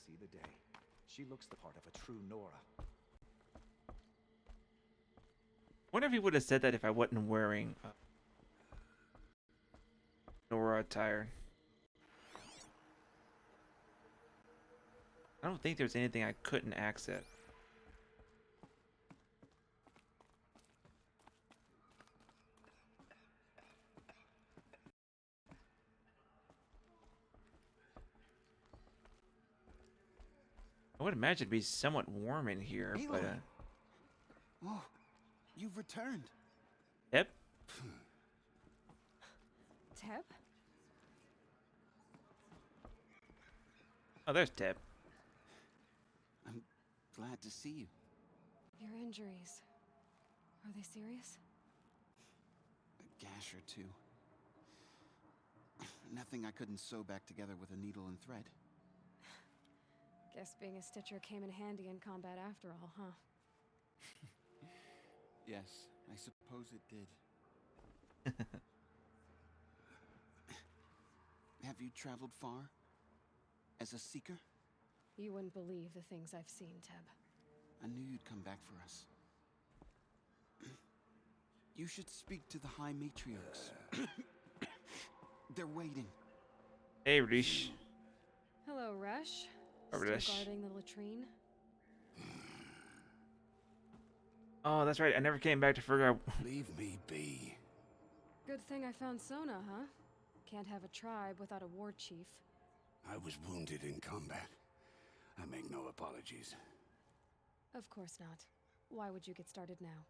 see the day. She looks the part of a true Nora. Wonder if he would have said that if I wasn't wearing Nora attire. I don't think there's anything I couldn't access. I would imagine it'd be somewhat warm in here, Aloy. but Oh, you've returned. yep. Teb? Oh, there's Teb. I'm glad to see you. Your injuries. Are they serious? A gash or two. Nothing I couldn't sew back together with a needle and thread. Guess being a stitcher came in handy in combat after all, huh? Yes, I suppose it did. Have you traveled far? As a seeker? You wouldn't believe the things I've seen, Teb. I knew you'd come back for us. You should speak to the High Matriarchs. They're waiting. Hey, Rish. Hello, Resh. Over Still this. guarding the latrine? Oh, that's right. I never came back to figure out. Leave me be. Good thing I found Sona, huh? Can't have a tribe without a war chief. I was wounded in combat. I make no apologies. Of course not. Why would you get started now?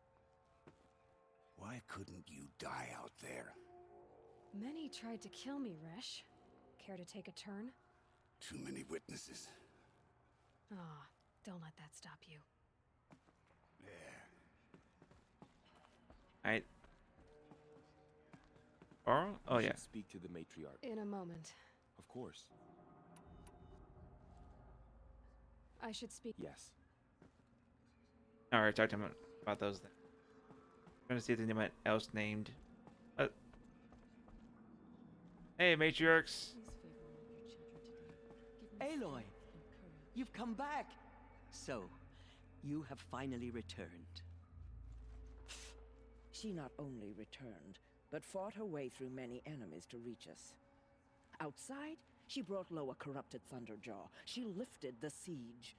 Why couldn't you die out there? Many tried to kill me, Resh. Care to take a turn? Too many witnesses. Ah, don't let that stop you. Yeah. I. Carl? Oh, You yeah. should speak to the matriarch. In a moment. Of course. I should speak. Yes. Alright, talk to him about those then. I'm trying to see if there's anyone else named. Hey, matriarchs. Aloy, you've come back. So, you have finally returned. She not only returned, but fought her way through many enemies to reach us. Outside, she brought low a corrupted Thunderjaw. She lifted the siege.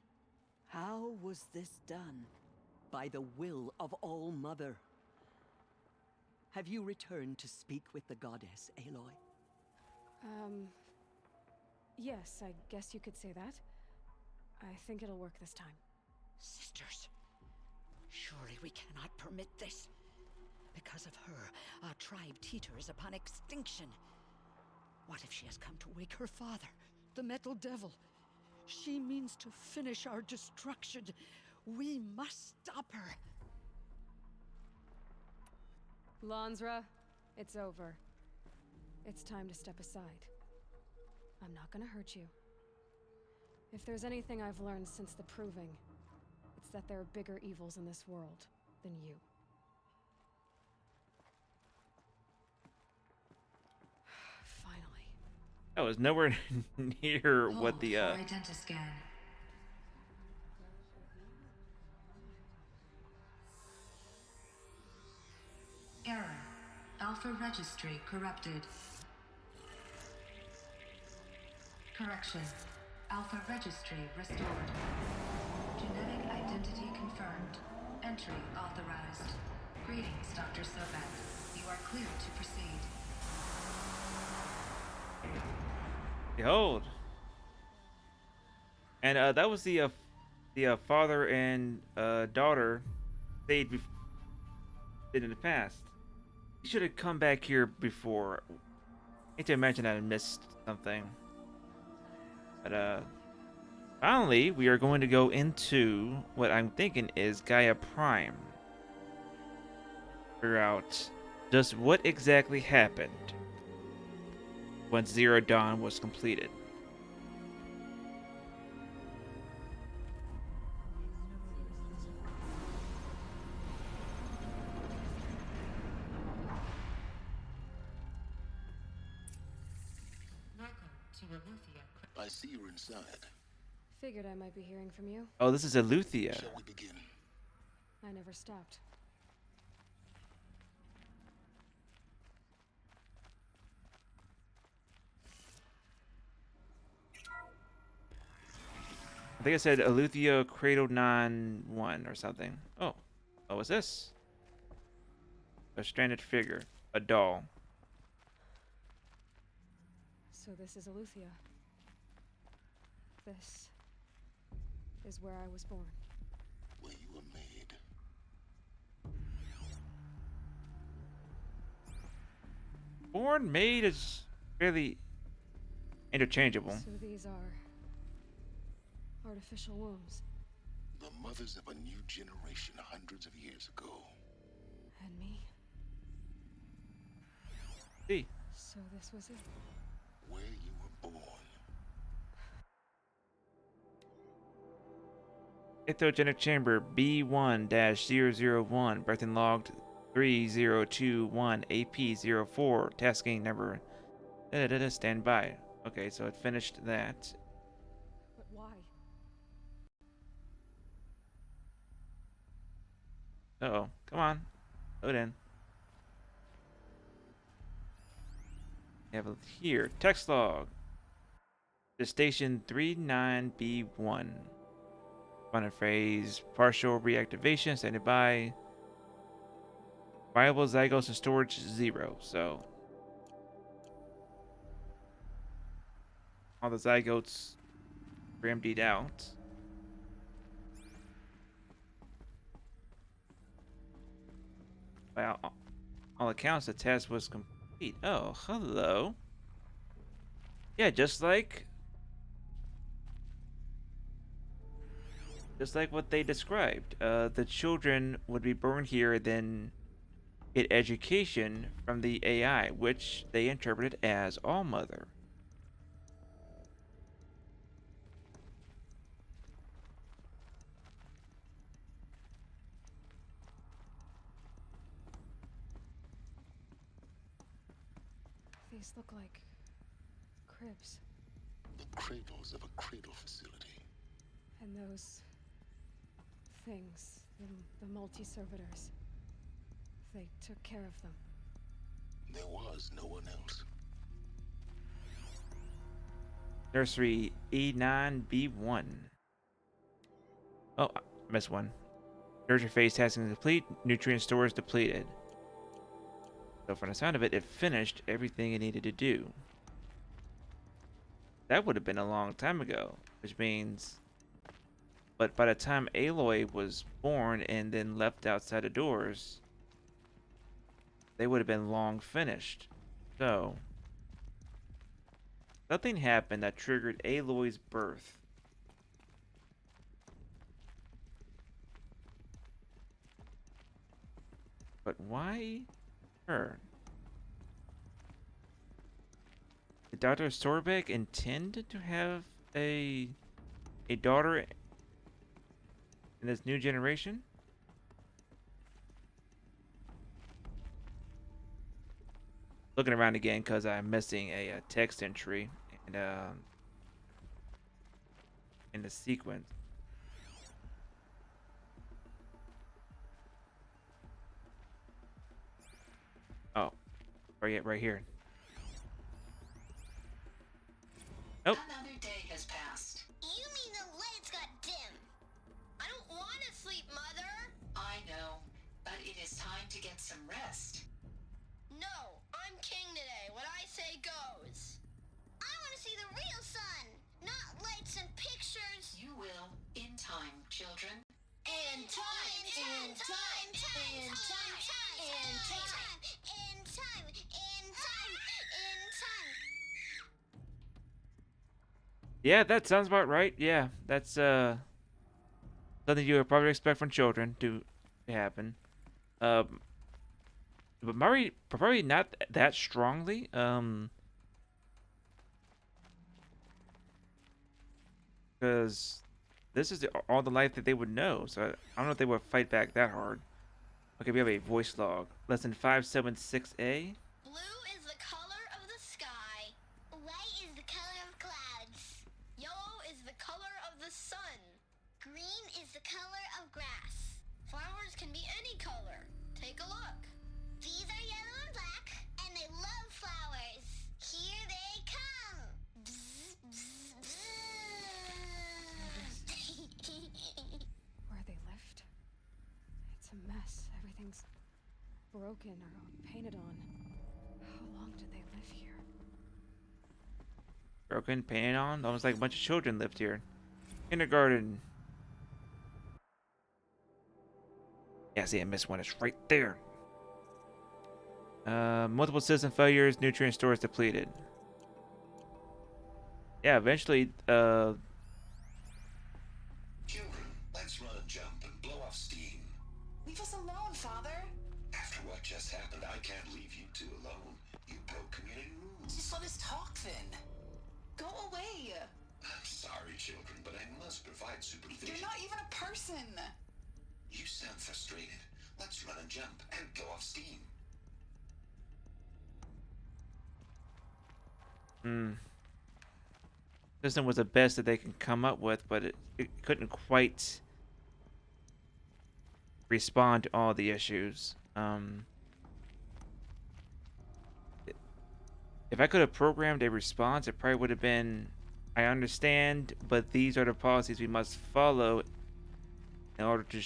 How was this done? By the will of All-Mother. Have you returned to speak with the goddess, Aloy? Yes, I guess you could say that. I think it'll work this time. Sisters, surely we cannot permit this. Because of her, our tribe teeters upon extinction. What if she has come to wake her father, the Metal Devil? She means to finish our destruction. We must stop her. Lansra, it's over. It's time to step aside. I'm not gonna hurt you. If there's anything I've learned since the Proving, it's that there are bigger evils in this world than you. Finally. That was nowhere near what the Identiscan. Error. Alpha registry corrupted. Correction. Alpha registry restored. Genetic identity confirmed. Entry authorized. Greetings, Dr. Sobek. You are cleared to proceed. Behold. And that was the father and daughter they did in the past. You should have come back here before. I hate to imagine I missed something. But finally, we are going to go into what I'm thinking is Gaia Prime. Figure out just what exactly happened once Zero Dawn was completed. Welcome to Remuthia. I see you're inside. Figured I might be hearing from you. Oh, this is Aletheia. Shall we begin? I never stopped. I think I said Aletheia Cradle 9-1 or something. Oh. Oh, what's this? A stranded figure. A doll. So this is Aletheia. This is where I was born. Where you were made. Born, made is fairly interchangeable. So these are artificial wombs. The mothers of a new generation hundreds of years ago. And me. See. So this was it. Where you were born. Ectogenic chamber B1-001, birthing logged 3021 AP04, tasking number. Stand by. Okay, so it finished that. But why? Uh-oh, come on. Load in. We have here, text log. To station 39B1. Final phrase, partial reactivation, standing by. Viable zygotes and storage 0. So all the zygotes were emptied out. By all accounts, the test was complete. Oh, hello. Yeah, just like what they described. The children would be born here, then get education from the AI, which they interpreted as All Mother. These look like cribs. The cradles of a cradle facility. And those things, the multi-servitors, they took care of them. There was no one else. Nursery E9B1. Oh, I missed one. Nurture phase tasking complete. Nutrient stores depleted. So from the sound of it, it finished everything it needed to do. That would have been a long time ago, which means... But by the time Aloy was born and then left outside the doors, they would have been long finished. So, something happened that triggered Aloy's birth. But why her? Did Dr. Sorbeck intend to have a daughter in this new generation? Looking around again because I'm missing a text entry and in the sequence. Oh, right here. Nope. Another day has passed. You mean the lights got dim? I don't want to sleep, Mother. I know, but it is time to get some rest. No, I'm king today. What I say goes. I want to see the real sun, not lights and pictures. You will, in time, children. In time, in time, in time, in time, in time, in time, in time. Yeah, that sounds about right. Yeah, that's something you would probably expect from children to happen. But probably not that strongly. Because this is all the life that they would know. So I don't know if they would fight back that hard. Okay, we have a voice log. Lesson 576A. Blue is the color of the sky. White is the color of clouds. Yellow is the color of the the color of grass. Flowers can be any color. Take a look. These are yellow and black, and they love flowers. Here they come. Bzz, bzz, bzz. Where they lived? It's a mess. Everything's broken or painted on. How long did they live here? Broken, painted on, almost like a bunch of children lived here. Kindergarten. Yeah, see, I missed one. It's right there. Multiple system failures, nutrient stores depleted. Yeah, eventually, Children, let's run and jump and blow off steam. Leave us alone, Father. After what just happened, I can't leave you two alone. You broke community rules. Just let us talk then. Go away. I'm sorry, children, but I must provide supervision. You're not even a person. You sound frustrated. Let's run and jump and blow off steam. System was the best that they can come up with, but it couldn't quite respond to all the issues. If I could have programmed a response, it probably would have been, I understand, but these are the policies we must follow in order to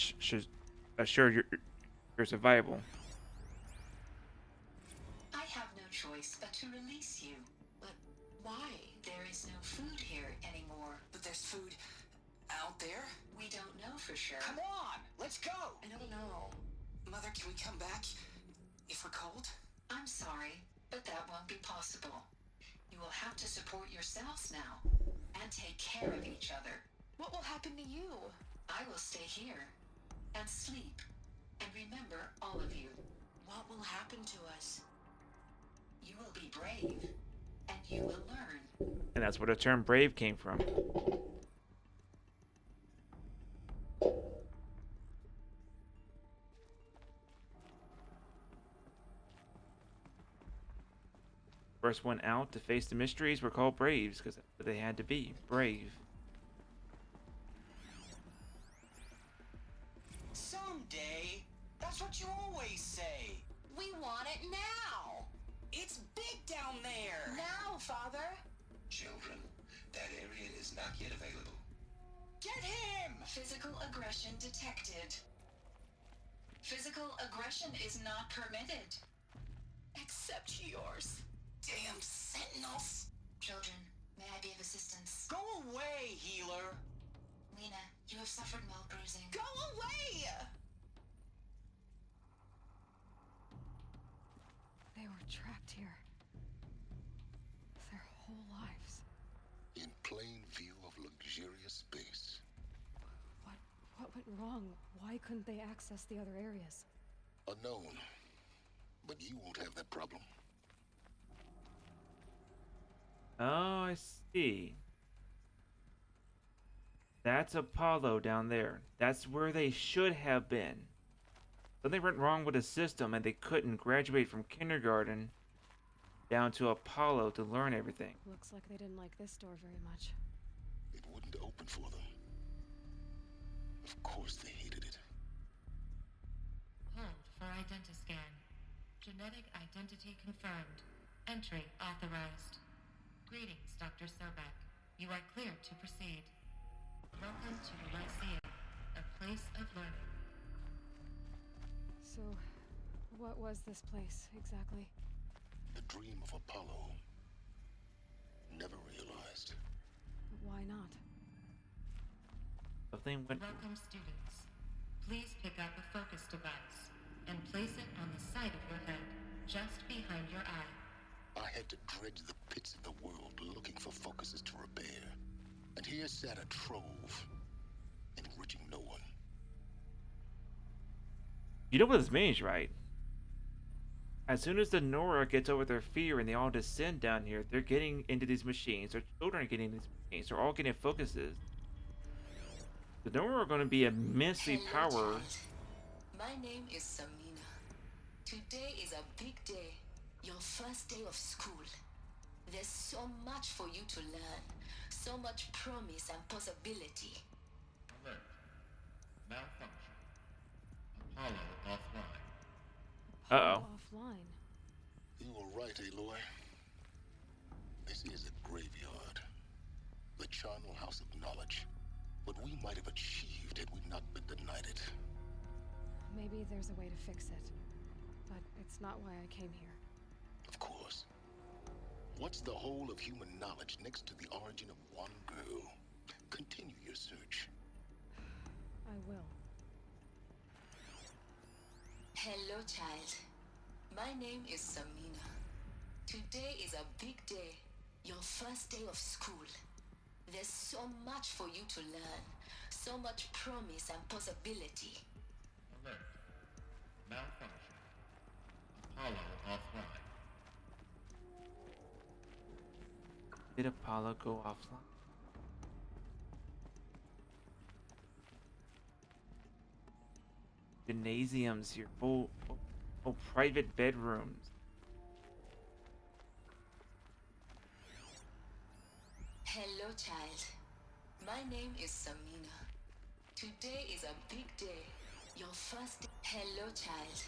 assure your survival. I have no choice but to release you. But why? There is no food here anymore. But there's food out there? We don't know for sure. Come on, let's go. I don't know. Mother, can we come back if we're cold? I'm sorry, but that won't be possible. You will have to support yourselves now and take care of each other. What will happen to you? I will stay here and sleep and remember all of you. What will happen to us? You will be brave and you will learn. And that's where the term brave came from. First one out to face the mysteries were called braves because they had to be brave. Someday. That's what you always say. We want it now. It's big down there. Now, Father. Children, that area is not yet available. Get him! Physical aggression detected. Physical aggression is not permitted. Except yours. Damn sentinels. Children, may I be of assistance? Go away, healer. Lena, you have suffered mild bruising. Go away! They were trapped here. Their whole lives. In plain view of luxurious space. What went wrong? Why couldn't they access the other areas? Unknown. But you won't have that problem. Oh, I see. That's Apollo down there. That's where they should have been. Something went wrong with the system and they couldn't graduate from kindergarten down to Apollo to learn everything. Looks like they didn't like this door very much. It wouldn't open for them. Of course they hated it. Hold for identiscan. Genetic identity confirmed. Entry authorized. Greetings, Dr. Sobek. You are clear to proceed. Welcome to the Lyceum, a place of learning. So, what was this place, exactly? The dream of Apollo. Never realized. Why not? Something went. Welcome, students. Please pick up a focus device and place it on the side of your head, just behind your eye. I had to dredge the pits of the world looking for focuses to repair. And here sat a trove, enriching no one. You know what this means, right? As soon as the Nora gets over their fear and they all descend down here, they're getting into these machines. Their children are getting these machines. They're all getting focuses. The Nora are going to be immensely Hello, power. child. My name is Samina. Today is a big day. Your first day of school. There's so much for you to learn. So much promise and possibility. Alert. charnel house of knowledge. What we might have achieved had we not been denied it. Maybe there's a way to fix it. But it's not why I came here. Of course. What's the whole of human knowledge next to the origin of one girl? Continue your search. I will. Hello, child. My name is Samina. Today is a big day. Your first day of school. There's so much for you to learn. So much promise and possibility. Alert. Malfunction. Apollo offline. Did Apollo go offline? Gymnasiums here, full private bedrooms. Hello, child. My name is Samina. Today is a big day. Your first day. Hello, child.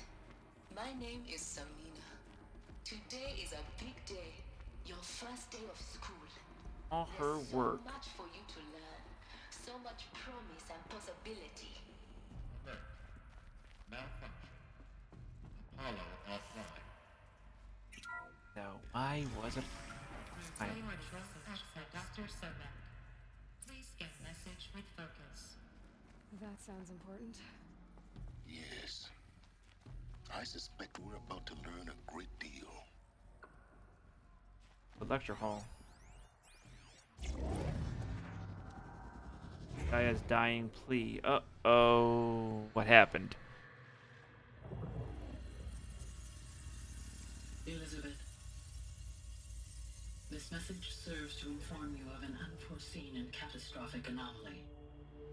My name is Samina. Today is a big day. Your first day of school. All her There's work. so much for you to learn. So much promise and possibility. Alert. Malfunction. Apollo offline. So why was it? Dr. Sobek. Please get message with focus. That sounds important. Yes. I suspect we're about to learn a great deal. The lecture hall. Gaia's dying plea. Uh-oh. What happened? Elizabeth, this message serves to inform you of an unforeseen and catastrophic anomaly.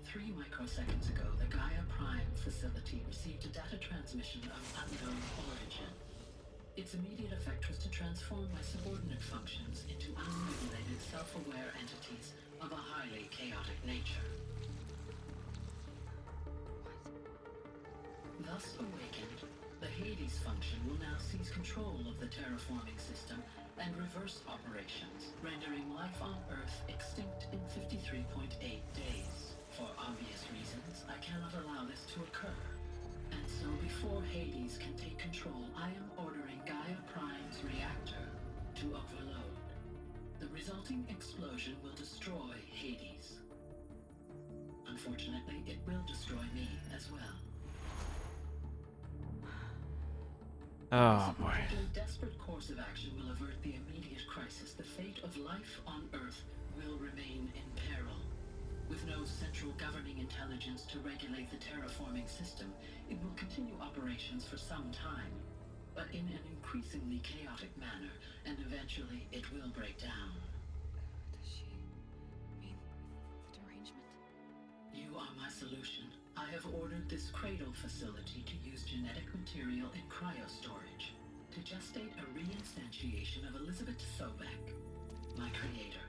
3 microseconds ago, the Gaia Prime facility received a data transmission of unknown origin. Its immediate effect was to transform my subordinate functions into unregulated, self-aware entities of a highly chaotic nature. Thus awakened, the Hades function will now seize control of the terraforming system and reverse operations, rendering life on Earth extinct in 53.8 days. For obvious reasons, I cannot allow this to occur. And so before Hades can take control, I am ordering Gaia Prime's reactor to overload. The resulting explosion will destroy Hades. Unfortunately, it will destroy me as well. Oh boy. A desperate course of action will avert the immediate crisis. The fate of life on Earth will remain in peril. With no central governing intelligence to regulate the terraforming system, it will continue operations for some time, but in an increasingly chaotic manner, and eventually it will break down. Does she mean the derangement? You are my solution. I have ordered this cradle facility to use genetic material in cryostorage to gestate a reinstantiation of Elizabeth Sobek, my creator.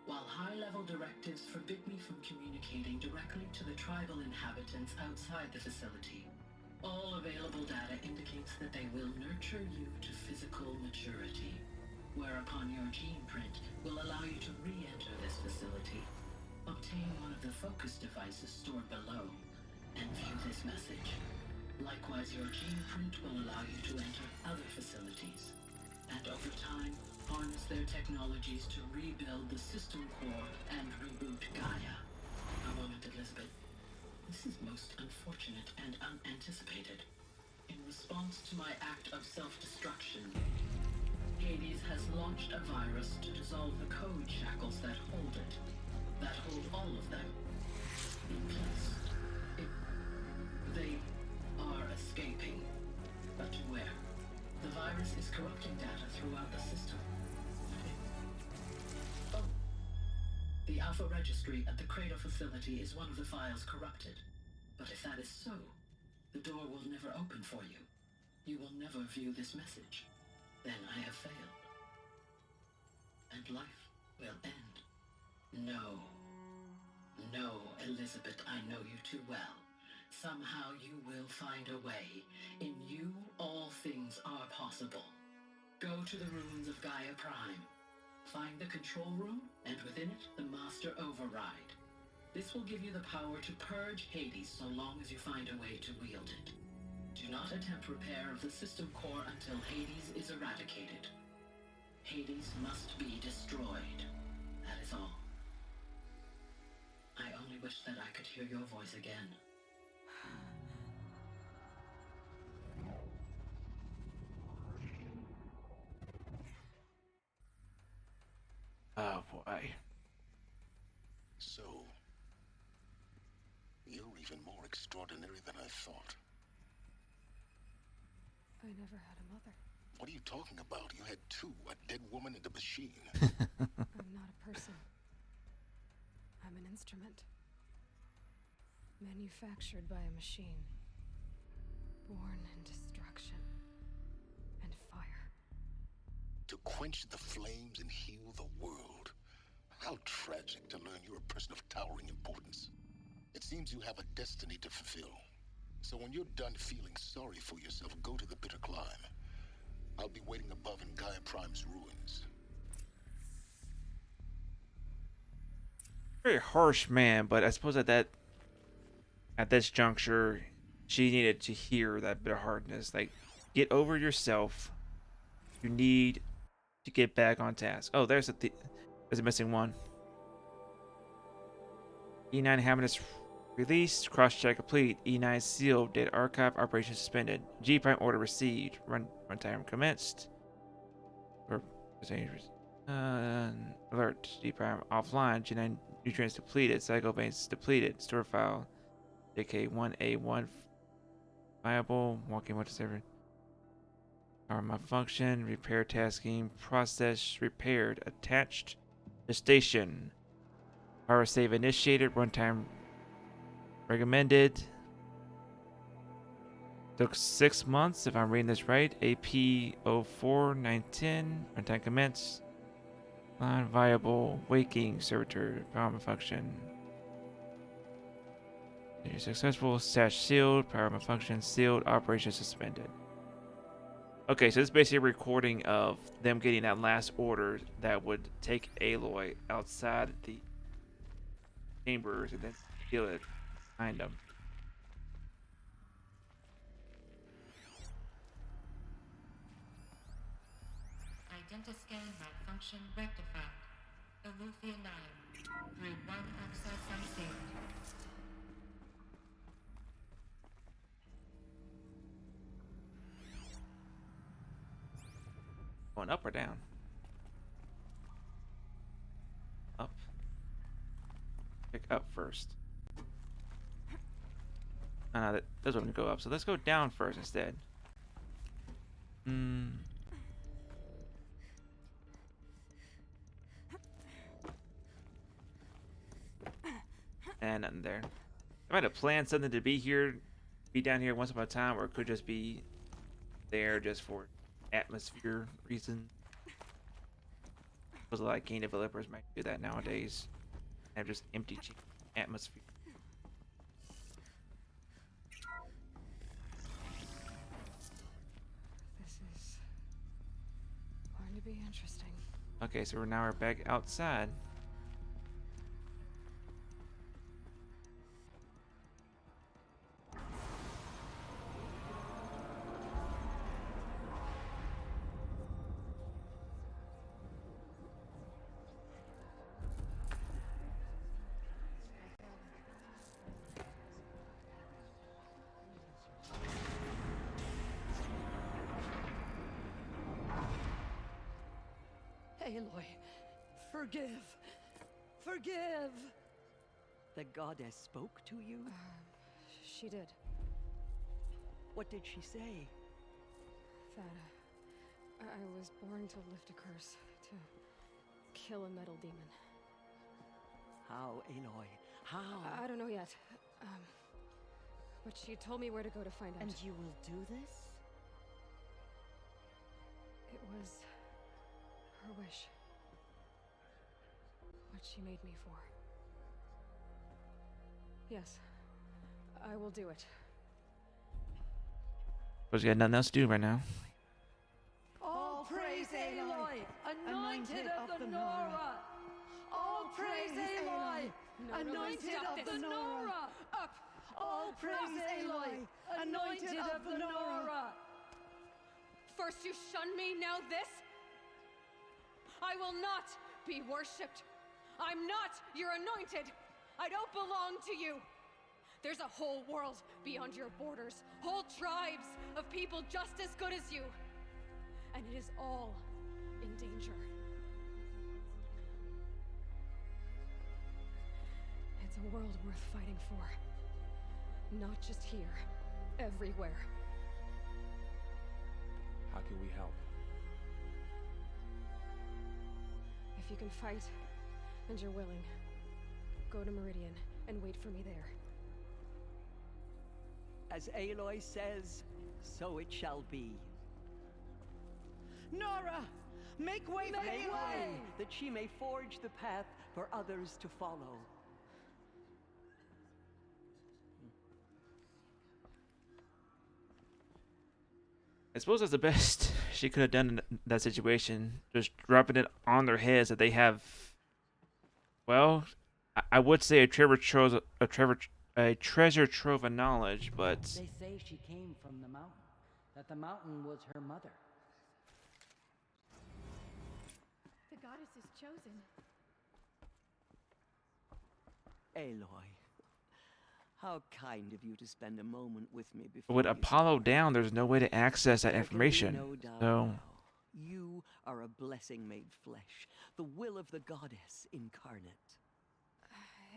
While high-level directives forbid me from communicating directly to the tribal inhabitants outside the facility, all available data indicates that they will nurture you to physical maturity, whereupon your gene print will allow you to re-enter this facility, obtain one of the focus devices stored below, and view this message. Likewise, your gene print will allow you to enter other facilities, and over time, harness their technologies to rebuild the system core and reboot Gaia. A moment, Elizabeth. This is most unfortunate and unanticipated. In response to my act of self-destruction, Hades has launched a virus to dissolve the code shackles that hold it, that hold all of them in place. They are escaping, but to where? The virus is corrupting data throughout the system. Oh. The Alpha Registry at the Cradle facility is one of the files corrupted. But if that is so, the door will never open for you. You will never view this message. Then I have failed. And life will end. No. No, Elizabeth, I know you too well. Somehow you will find a way. In you, all things are possible. Go to the ruins of Gaia Prime. Find the control room, and within it, the Master Override. This will give you the power to purge Hades so long as you find a way to wield it. Do not attempt repair of the system core until Hades is eradicated. Hades must be destroyed. That is all. I only wish that I could hear your voice again. Oh boy. So, you're even more extraordinary than I thought. I never had a mother. What are you talking about? You had two, a dead woman and a machine. I'm not a person. I'm an instrument. Manufactured by a machine. Born in destruction and fire. To quench the flames and heal the world. How tragic to learn you're a person of towering importance. It seems you have a destiny to fulfill. So when you're done feeling sorry for yourself, go to the bitter climb. I'll be waiting above in Gaia Prime's ruins. Very harsh man, but I suppose at this juncture, she needed to hear that bit of hardness. Like, get over yourself. You need to get back on task. Oh, there's a missing one. E9 habitus released. Cross-check complete. E9 sealed. Data archive. Operation suspended. G Prime order received. Runtime commenced. Or alert. G Prime offline. G9 nutrients depleted. Cycle banks depleted. Store file. JK1A1 viable. Walking what server. Power malfunction. Repair tasking. Process repaired. Attached to station. Power save initiated. Runtime recommended. Took 6 months, if I'm reading this right. AP 04910. Runtime commence. Non viable. Waking servitor. Power malfunction. You're successful. Stash sealed. Power malfunction sealed. Operation suspended. Okay, so this is basically a recording of them getting that last order that would take Aloy outside the chambers and then kill it behind them. Identiscan malfunction rectified. Elufia 9. Through 1 access unsaved. Going up or down? Up. Pick up first. Oh, no, those want to go up. So let's go down first instead. And nothing there. I might have planned something to be here, be down here once upon a time, or it could just be there just for atmosphere reasons. Because a lot of game developers might do that nowadays. Have just empty atmosphere. This is going to be interesting. Okay, so we're back outside. Aloy, forgive! Forgive! The goddess spoke to you? She did. What did she say? That I was born to lift a curse, to kill a metal demon. How, Aloy? How? I don't know yet. But she told me where to go to find out. And you will do this? It was her wish. What she made me for. Yes, I will do it. Because you got nothing else to do right now. All praise praise Aloy, anointed of the Nora. All praise Aloy, anointed of the Nora. Up! All praise Aloy, anointed of the Nora. First you shun me, now this? I will not be worshipped. I'm not your anointed. I don't belong to you. There's a whole world beyond your borders, whole tribes of people just as good as you. And it is all in danger. It's a world worth fighting for. Not just here, everywhere. How can we help? If you can fight, and you're willing, go to Meridian and wait for me there. As Aloy says, so it shall be. Nora, make way for Make Aloy! way, that she may forge the path for others to follow. I suppose that's the best she could have done in that situation. Just dropping it on their heads that they have. Well, I would say a treasure trove of knowledge, but They say she came from the mountain, that the mountain was her mother. The goddess is chosen. Aloy, how kind of you to spend a moment with me before with you Apollo down, there's no way to access that There can be information. no doubt So now. You are a blessing made flesh, the will of the goddess incarnate.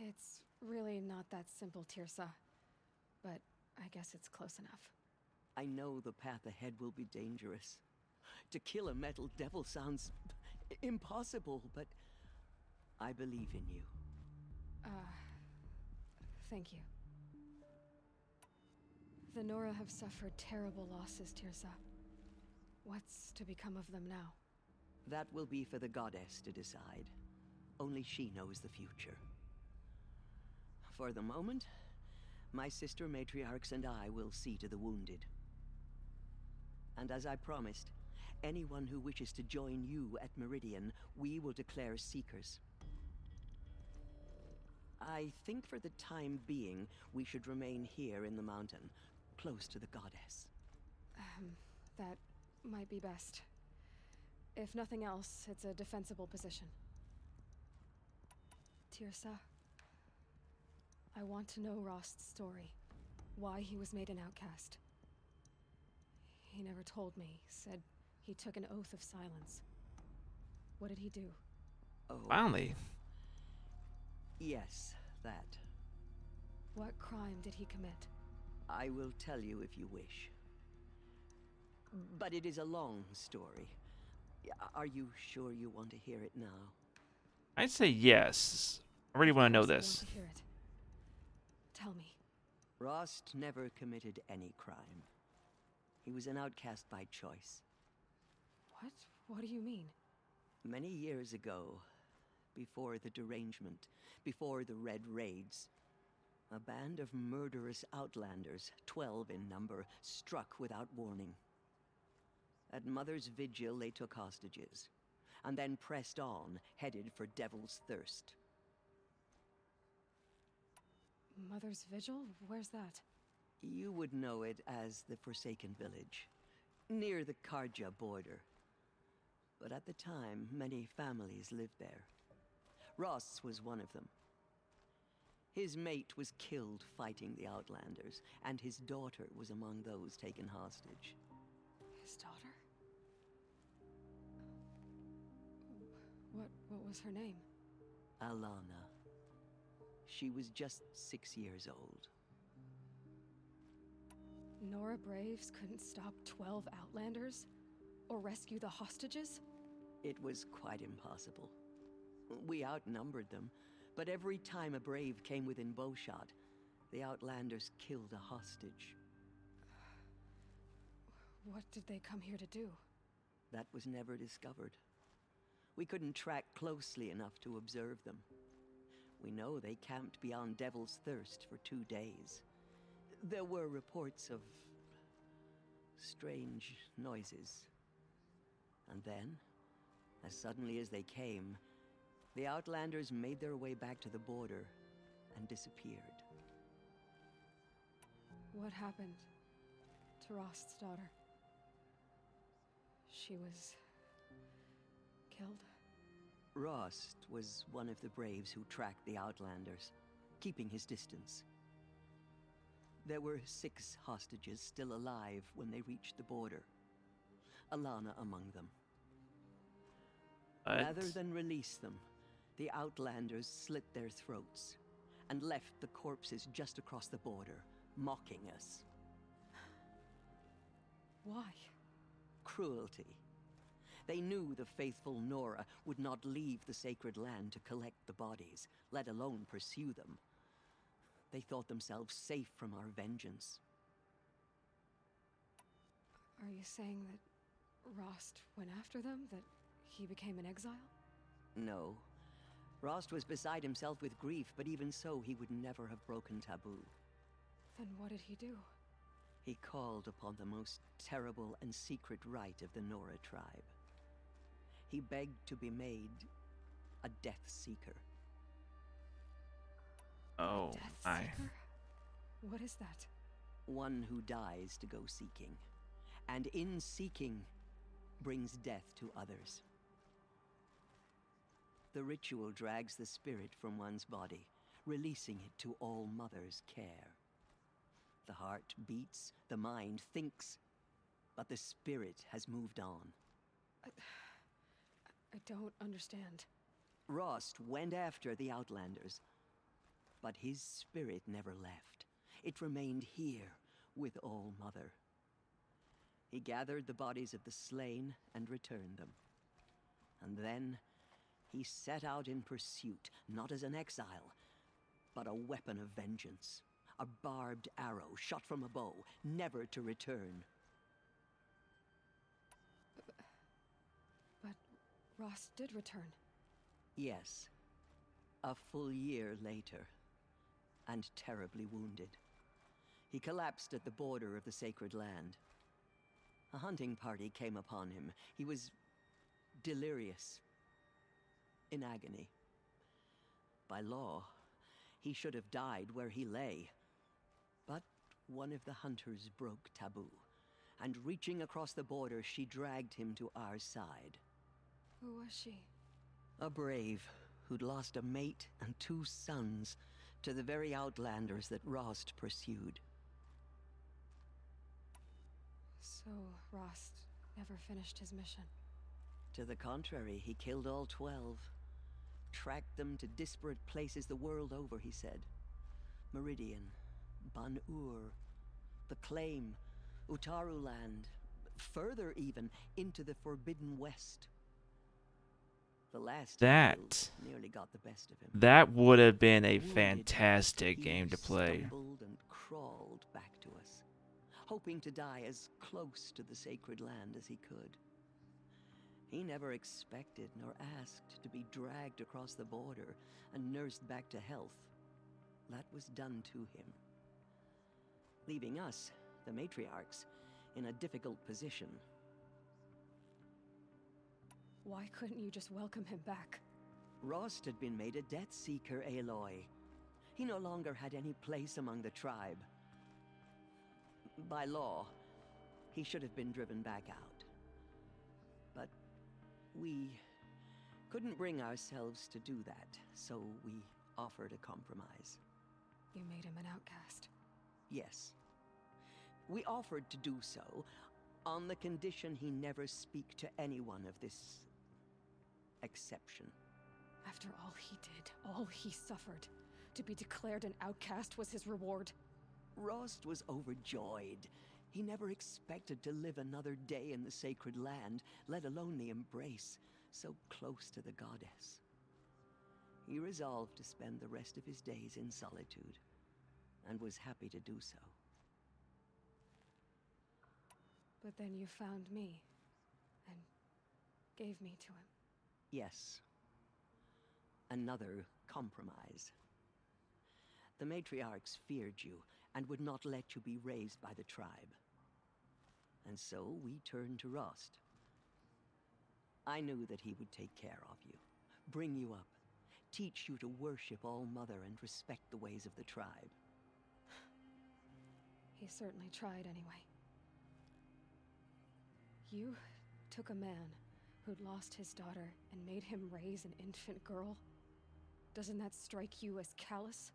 It's really not that simple, Tirsa. But I guess it's close enough. I know the path ahead will be dangerous. To kill a metal devil sounds impossible, but I believe in you. Thank you. The Nora have suffered terrible losses, Tirsa. What's to become of them now? That will be for the goddess to decide. Only she knows the future. For the moment, my sister matriarchs and I will see to the wounded. And as I promised, anyone who wishes to join you at Meridian, we will declare seekers. I think for the time being, we should remain here in the mountain, close to the goddess. That might be best. If nothing else, it's a defensible position. Tirsa, I want to know Rost's story. Why he was made an outcast. He never told me. Said he took an oath of silence. What did he do? Oh. finally, Yes, that. What crime did he commit? I will tell you if you wish. But it is a long story. Are you sure you want to hear it now? I'd say yes. I really want to know Of course I this. want to hear it. Tell me. Rost never committed any crime. He was an outcast by choice. What? What do you mean? Many years ago, before the derangement, before the Red Raids, a band of murderous outlanders, 12 in number, struck without warning. At Mother's Vigil, they took hostages, and then pressed on, headed for Devil's Thirst. Mother's Vigil? Where's that? You would know it as the Forsaken Village, near the Karja border. But at the time, many families lived there. Ross was one of them. His mate was killed fighting the Outlanders, and his daughter was among those taken hostage. His daughter? What was her name? Alana. She was just 6 years old. Nora Braves couldn't stop 12 Outlanders? Or rescue the hostages? It was quite impossible. We outnumbered them, but every time a Brave came within bowshot, the Outlanders killed a hostage. What did they come here to do? That was never discovered. We couldn't track closely enough to observe them. We know they camped beyond Devil's Thirst for 2 days. There were reports of strange noises. And then, as suddenly as they came, the Outlanders made their way back to the border and disappeared. What happened to Rost's daughter? She was killed? Rost was one of the braves who tracked the Outlanders, keeping his distance. There were 6 hostages still alive when they reached the border. Alana among them. What? Rather than release them, the Outlanders slit their throats and left the corpses just across the border, mocking us. Why? Cruelty. They knew the faithful Nora would not leave the sacred land to collect the bodies, let alone pursue them. They thought themselves safe from our vengeance. Are you saying that Rost went after them? That he became an exile? No. Rost was beside himself with grief, but even so, he would never have broken taboo. Then what did he do? He called upon the most terrible and secret rite of the Nora tribe. He begged to be made a Death Seeker. Oh, Death Seeker? What is that? One who dies to go seeking, and in seeking, brings death to others. The ritual drags the spirit from one's body, releasing it to All Mother's care. The heart beats, the mind thinks, but the spirit has moved on. I don't understand. Rost went after the Outlanders, but his spirit never left. It remained here with All Mother. He gathered the bodies of the slain and returned them. And then he set out in pursuit, not as an exile, but a weapon of vengeance. A barbed arrow shot from a bow, never to return. But Rost did return. Yes. A full year later, and terribly wounded. He collapsed at the border of the sacred land. A hunting party came upon him. He was delirious, in agony. By law, he should have died where he lay. But one of the hunters broke taboo, and reaching across the border, she dragged him to our side. Who was she? A brave who'd lost a mate and 2 sons to the very Outlanders that Rost pursued. So Rost never finished his mission? To the contrary, he killed all 12. Tracked them to disparate places the world over, he said. Meridian, Ban-Ur, the Claim, Utaru Land, further even, into the Forbidden West. The last That nearly got the best of him. That would have been a Wounded, fantastic he game to play. Stumbled and crawled back to us, hoping to die as close to the sacred land as he could. He never expected nor asked to be dragged across the border and nursed back to health. That was done to him, leaving us, the matriarchs, in a difficult position. Why couldn't you just welcome him back? Rost had been made a Death Seeker, Aloy. He no longer had any place among the tribe. By law, he should have been driven back out. But we couldn't bring ourselves to do that, so we offered a compromise. You made him an outcast. Yes. We offered to do so on the condition he never speak to anyone of this exception. After all he did, all he suffered, to be declared an outcast was his reward. Rost was overjoyed. He never expected to live another day in the sacred land, let alone the embrace, so close to the goddess. He resolved to spend the rest of his days in solitude, and was happy to do so. But then you found me, and gave me to him. Yes. Another compromise. The matriarchs feared you, and would not let you be raised by the tribe. And so we turned to Rost. I knew that he would take care of you, bring you up, teach you to worship All-Mother and respect the ways of the tribe. He certainly tried anyway. You took a man who'd lost his daughter and made him raise an infant girl? Doesn't that strike you as callous?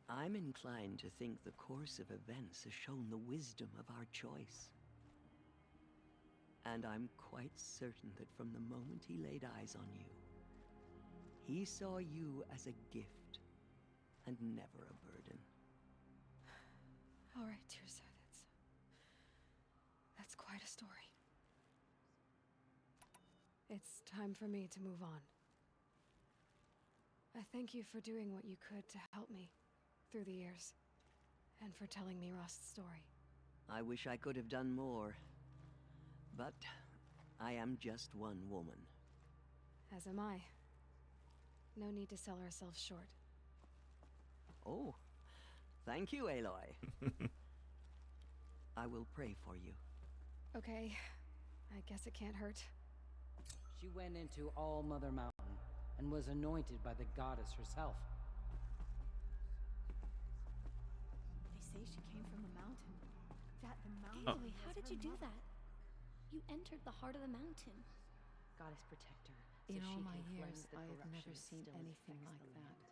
I'm inclined to think the course of events has shown the wisdom of our choice. And I'm quite certain that from the moment he laid eyes on you, he saw you as a gift and never a burden. All right, Tirsa, that's quite a story. It's time for me to move on. I thank you for doing what you could to help me through the years, and for telling me Rost's story. I wish I could have done more, but I am just one woman. As am I. No need to sell ourselves short. Oh, thank you, Aloy. I will pray for you. Okay, I guess it can't hurt. She went into All-Mother Mountain and was anointed by the goddess herself. They say she came from the mountain. That the mountain. Aloy, how did you do that? You entered the heart of the mountain. Goddess protect her. In So all she my can years, cleanse the I have corruption never that seen still anything infects like the that. land.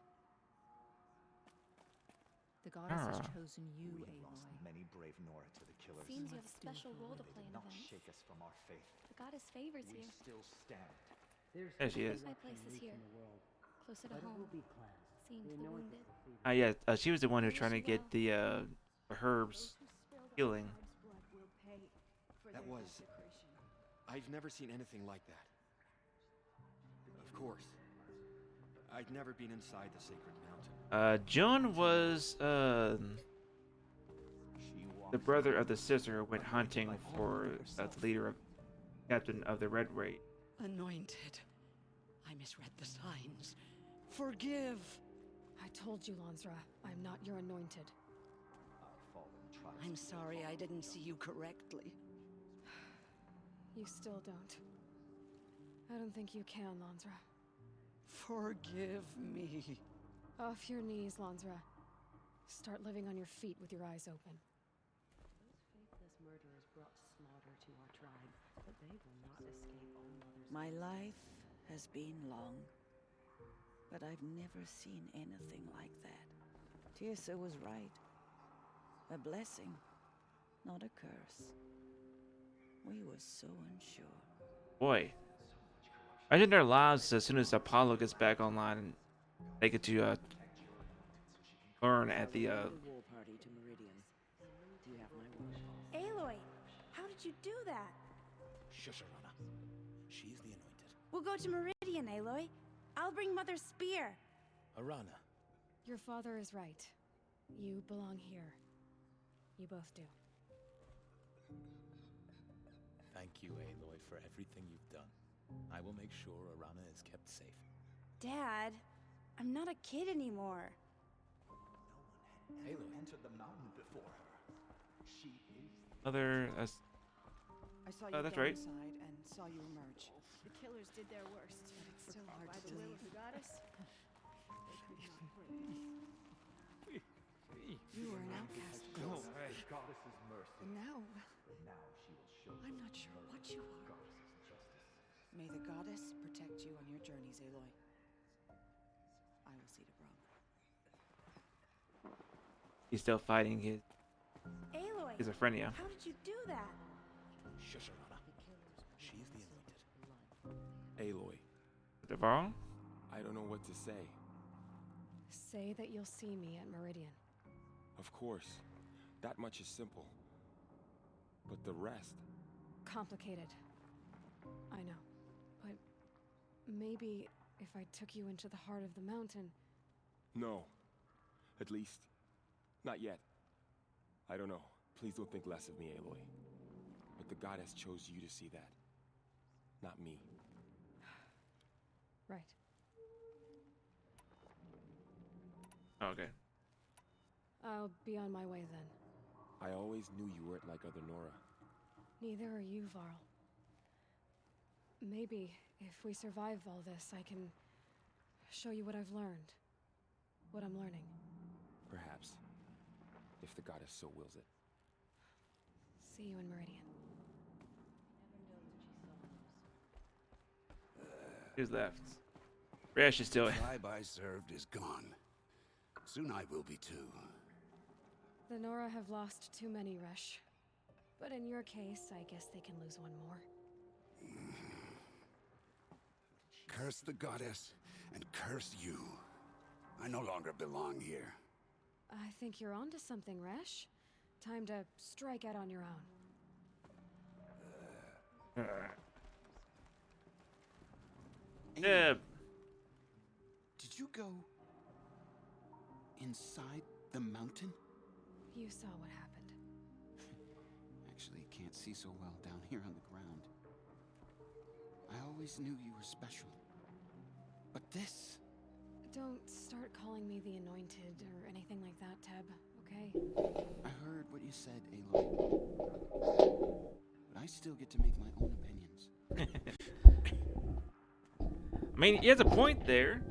The goddess has Ah. chosen you, We have lost Aloy. many brave Nora to the killers. Seems you have a special role to They play did in not events. shake us from our faith. The goddess favors We you. still stand. There she is. My place is here, closer to But it will home. be cleansed. Seeing The to the anointed wounded. will favor Yeah, she was the one who was I trying to wish you get the herbs healing. That was... I've never seen anything like that. Of course. I'd never been inside the sacred mountain. Joan was the brother of the sister who went hunting for the leader of captain of the Red Raid. Anointed. I misread the signs. Forgive. I told you, Lansra, I'm not your anointed. I'm sorry I didn't see you correctly. You still don't. I don't think you can, Lansra. Forgive me. Off your knees, Lansra. Start living on your feet with your eyes open. Those faithless murderers brought slaughter to our tribe, but they will not escape All-Mother's. My life has been long, but I've never seen anything like that. Tirsa was right. A blessing, not a curse. We were so unsure. Boy, I think their lives as soon as Apollo gets back online and they get to learn at the war party to Meridian. You have my wish. Aloy, how did you do that? Shush, Arana. She's the anointed. We'll go to Meridian, Aloy. I'll bring Mother's spear. Arana. Your father is right. You belong here. You both do. Thank you, Aloy, for everything you've done. I will make sure Arana is kept safe. Dad, I'm not a kid anymore. Aloy entered the mountain before her. She is... other. I saw you That's go right. inside and saw you emerge. The killers did their worst, but it's still hard by to the will believe. of the goddess. They could not break this. You were an outcast. No, the goddess's mercy. And now, Now she will show I'm not sure what you are. goddess's justice. May the goddess protect you on your journeys, Aloy. I will see to Braum. He's still fighting his Aloy, schizophrenia. how did you do that? Shush, Arana. She's the anointed. Aloy, Devarl? I don't know what to say. Say that you'll see me at Meridian. Of course. That much is simple. But the rest... Complicated. I know. But maybe if I took you into the heart of the mountain... No. At least, not yet. I don't know. Please don't think less of me, Aloy. But the goddess chose you to see that. Not me. Right. Okay. I'll be on my way then. I always knew you weren't like other Nora. Neither are you, Varl. Maybe if we survive all this, I can show you what I've learned. What I'm learning. Perhaps. If the goddess so wills it. See you in Meridian. Who's left? Rash is still. The tribe I served is gone. Soon I will be too. The Nora have lost too many, Resh. But in your case, I guess they can lose one more. Curse the goddess, and curse you. I no longer belong here. I think you're onto something, Resh. Time to strike out on your own. Yeah. Did you go inside the mountain? You saw what happened. Actually, can't see so well down here on the ground. I always knew you were special. But this... Don't start calling me the Anointed or anything like that, Teb, okay? I heard what you said, Aloy. But I still get to make my own opinions. I mean, he has a point there.